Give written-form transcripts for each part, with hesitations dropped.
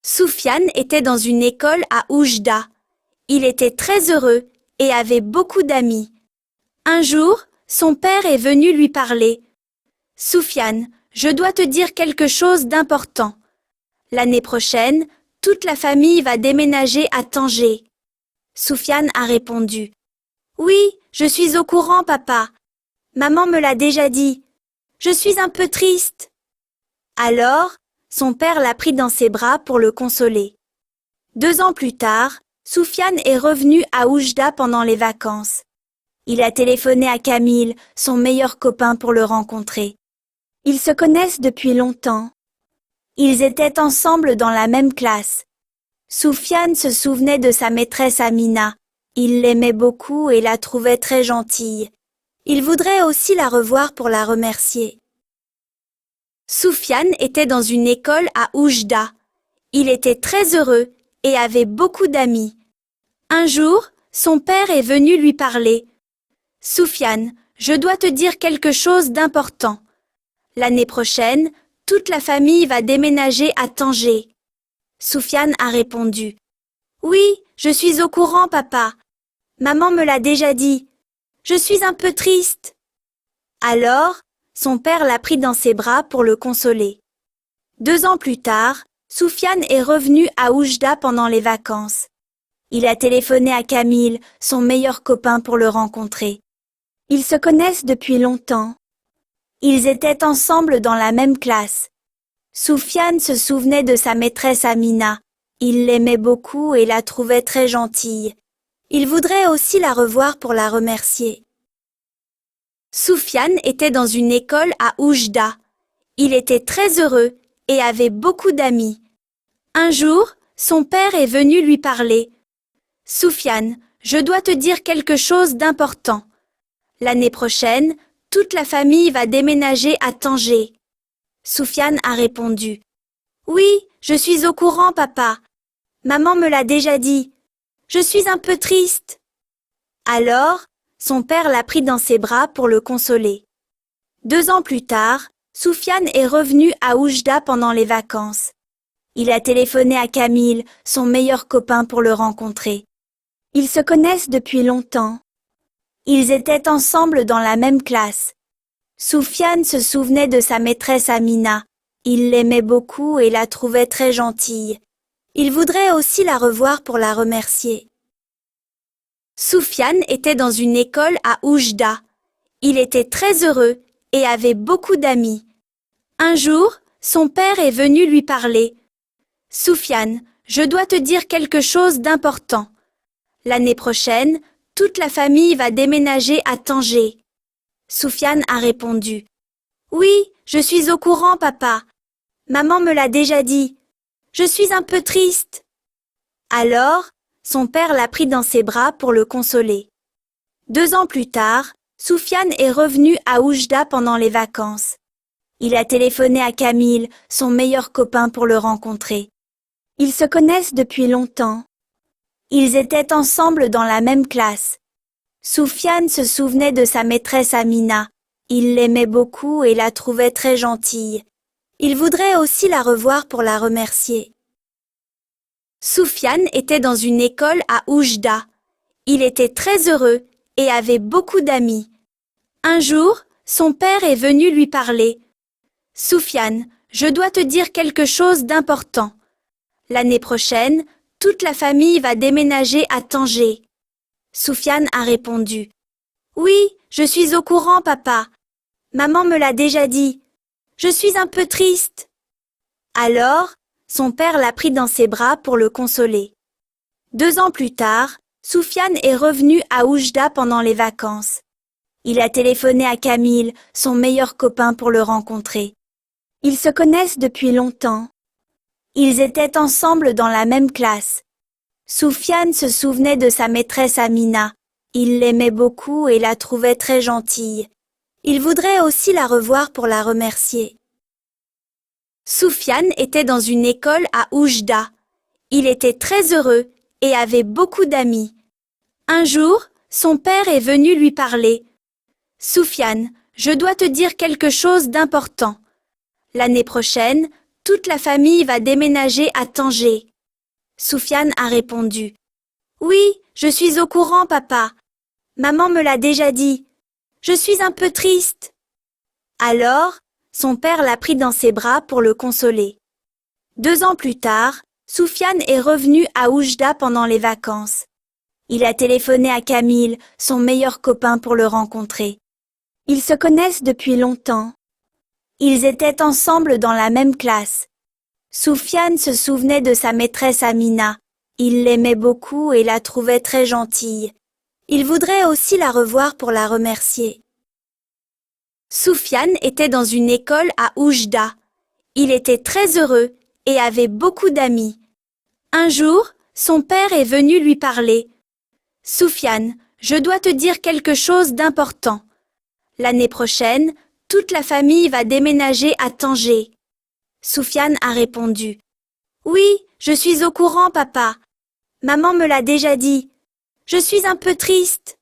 Soufiane était dans une école à Oujda. Il était très heureux et avait beaucoup d'amis. Un jour, son père est venu lui parler. « Soufiane, je dois te dire quelque chose d'important. L'année prochaine, toute la famille va déménager à Tanger. » Soufiane a répondu. « Oui, je suis au courant, papa. Maman me l'a déjà dit. Je suis un peu triste. » Alors, son père l'a pris dans ses bras pour le consoler. 2 ans plus tard, Soufiane est revenu à Oujda pendant les vacances. Il a téléphoné à Camille, son meilleur copain, pour le rencontrer. Ils se connaissent depuis longtemps. Ils étaient ensemble dans la même classe. Soufiane se souvenait de sa maîtresse Amina. Il l'aimait beaucoup et la trouvait très gentille. Il voudrait aussi la revoir pour la remercier. Soufiane était dans une école à Oujda. Il était très heureux et avait beaucoup d'amis. Un jour, son père est venu lui parler. « Soufiane, je dois te dire quelque chose d'important. L'année prochaine, toute la famille va déménager à Tanger. » Soufiane a répondu. « Oui, je suis au courant, papa. Maman me l'a déjà dit. Je suis un peu triste. » Alors, son père l'a pris dans ses bras pour le consoler. 2 ans plus tard, Soufiane est revenu à Oujda pendant les vacances. Il a téléphoné à Camille, son meilleur copain, pour le rencontrer. Ils se connaissent depuis longtemps. Ils étaient ensemble dans la même classe. Soufiane se souvenait de sa maîtresse Amina. Il l'aimait beaucoup et la trouvait très gentille. Il voudrait aussi la revoir pour la remercier. Soufiane était dans une école à Oujda. Il était très heureux et avait beaucoup d'amis. Un jour, son père est venu lui parler. « Soufiane, je dois te dire quelque chose d'important. L'année prochaine, toute la famille va déménager à Tanger. » Soufiane a répondu. « Oui, je suis au courant, papa. Maman me l'a déjà dit. Je suis un peu triste. » Alors, son père l'a pris dans ses bras pour le consoler. 2 ans plus tard, Soufiane est revenu à Oujda pendant les vacances. Il a téléphoné à Camille, son meilleur copain, pour le rencontrer. Ils se connaissent depuis longtemps. Ils étaient ensemble dans la même classe. Soufiane se souvenait de sa maîtresse Amina. Il l'aimait beaucoup et la trouvait très gentille. Il voudrait aussi la revoir pour la remercier. Soufiane était dans une école à Oujda. Il était très heureux et avait beaucoup d'amis. Un jour, son père est venu lui parler. « Soufiane, je dois te dire quelque chose d'important. L'année prochaine, toute la famille va déménager à Tanger. » Soufiane a répondu. « Oui, je suis au courant, papa. Maman me l'a déjà dit. Je suis un peu triste. » Alors, son père l'a pris dans ses bras pour le consoler. 2 ans plus tard, Soufiane est revenu à Oujda pendant les vacances. Il a téléphoné à Camille, son meilleur copain, pour le rencontrer. Ils se connaissent depuis longtemps. Ils étaient ensemble dans la même classe. Soufiane se souvenait de sa maîtresse Amina. Il l'aimait beaucoup et la trouvait très gentille. Il voudrait aussi la revoir pour la remercier. Soufiane était dans une école à Oujda. Il était très heureux et avait beaucoup d'amis. Un jour, son père est venu lui parler. « Soufiane, je dois te dire quelque chose d'important. L'année prochaine, toute la famille va déménager à Tanger. » Soufiane a répondu. « Oui, je suis au courant, papa. Maman me l'a déjà dit. Je suis un peu triste. » Alors, son père l'a pris dans ses bras pour le consoler. 2 ans plus tard, Soufiane est revenu à Oujda pendant les vacances. Il a téléphoné à Camille, son meilleur copain, pour le rencontrer. Ils se connaissent depuis longtemps. Ils étaient ensemble dans la même classe. Soufiane se souvenait de sa maîtresse Amina. Il l'aimait beaucoup et la trouvait très gentille. Il voudrait aussi la revoir pour la remercier. Soufiane était dans une école à Oujda. Il était très heureux et avait beaucoup d'amis. Un jour, son père est venu lui parler. « Soufiane, je dois te dire quelque chose d'important. L'année prochaine, toute la famille va déménager à Tanger. Soufiane a répondu. Oui, je suis au courant, papa. Maman me l'a déjà dit. Je suis un peu triste. Alors, son père l'a pris dans ses bras pour le consoler. 2 ans plus tard, Soufiane est revenu à Oujda pendant les vacances. Il a téléphoné à Camille, son meilleur copain, pour le rencontrer. Ils se connaissent depuis longtemps. Ils étaient ensemble dans la même classe. Soufiane se souvenait de sa maîtresse Amina. Il l'aimait beaucoup et la trouvait très gentille. Il voudrait aussi la revoir pour la remercier. Soufiane était dans une école à Oujda. Il était très heureux et avait beaucoup d'amis. Un jour, son père est venu lui parler. « Soufiane, je dois te dire quelque chose d'important. L'année prochaine, toute la famille va déménager à Tanger. » Soufiane a répondu. « Oui, je suis au courant, papa. Maman me l'a déjà dit. Je suis un peu triste. »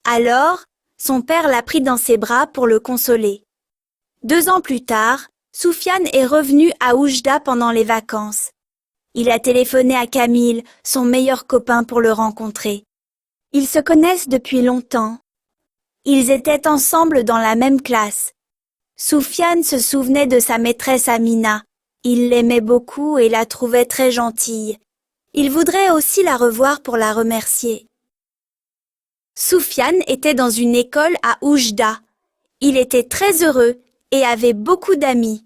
Alors, son père l'a pris dans ses bras pour le consoler. 2 ans plus tard, Soufiane est revenu à Oujda pendant les vacances. Il a téléphoné à Camille, son meilleur copain, pour le rencontrer. Ils se connaissent depuis longtemps. Ils étaient ensemble dans la même classe. Soufiane se souvenait de sa maîtresse Amina. Il l'aimait beaucoup et la trouvait très gentille. Il voudrait aussi la revoir pour la remercier. Soufiane était dans une école à Oujda. Il était très heureux et avait beaucoup d'amis.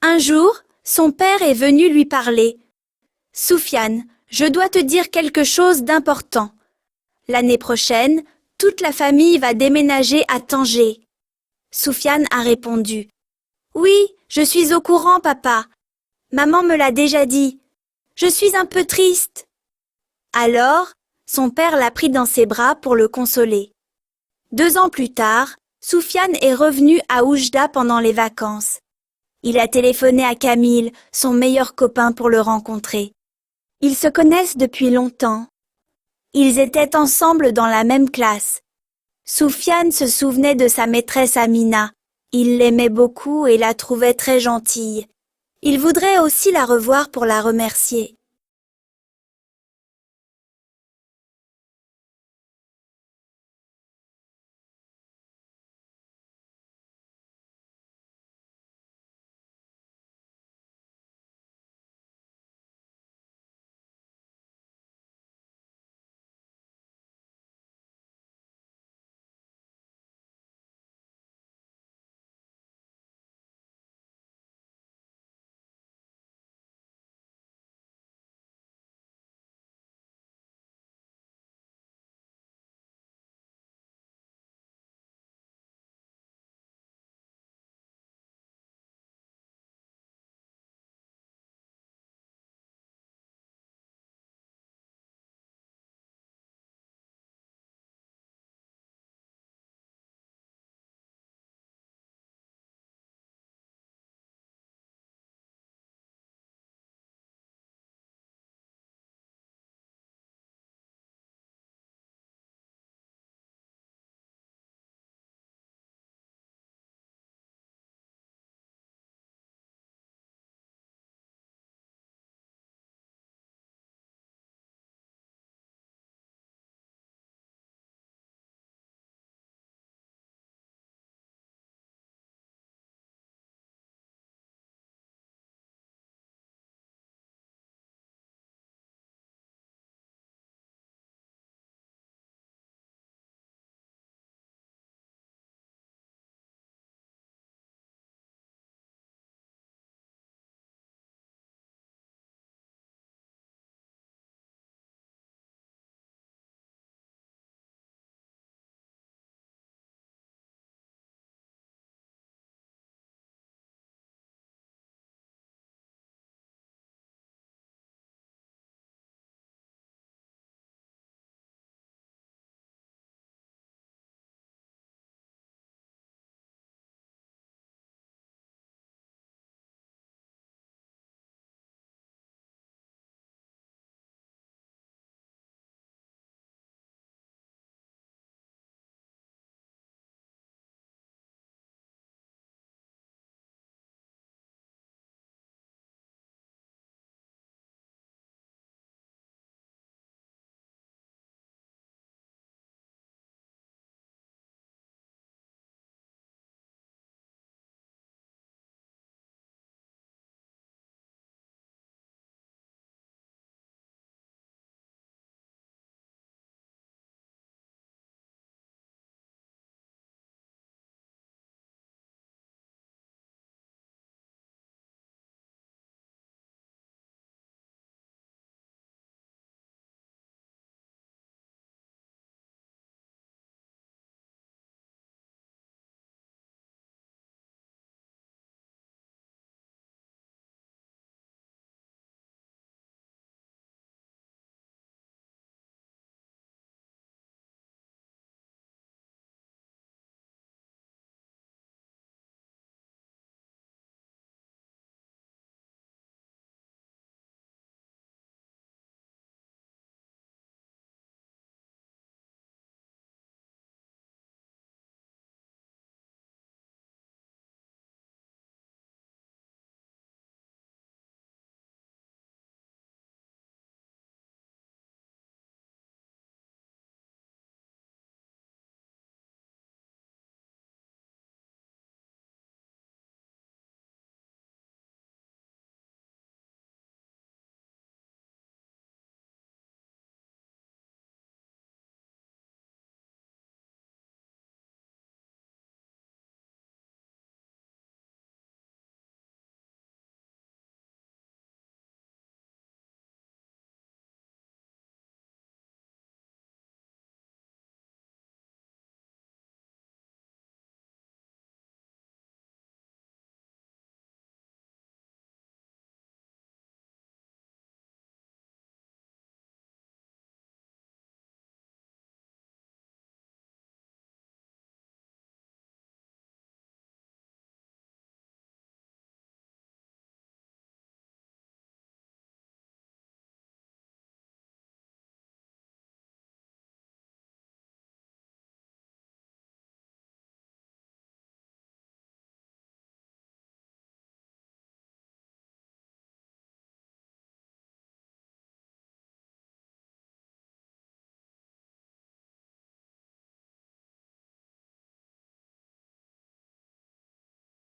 Un jour, son père est venu lui parler. « Soufiane, je dois te dire quelque chose d'important. L'année prochaine, toute la famille va déménager à Tanger. » Soufiane a répondu. « Oui, je suis au courant, papa. Maman me l'a déjà dit. Je suis un peu triste. » Alors, son père l'a pris dans ses bras pour le consoler. 2 ans plus tard, Soufiane est revenu à Oujda pendant les vacances. Il a téléphoné à Camille, son meilleur copain, pour le rencontrer. Ils se connaissent depuis longtemps. Ils étaient ensemble dans la même classe. Soufiane se souvenait de sa maîtresse Amina. Il l'aimait beaucoup et la trouvait très gentille. Il voudrait aussi la revoir pour la remercier.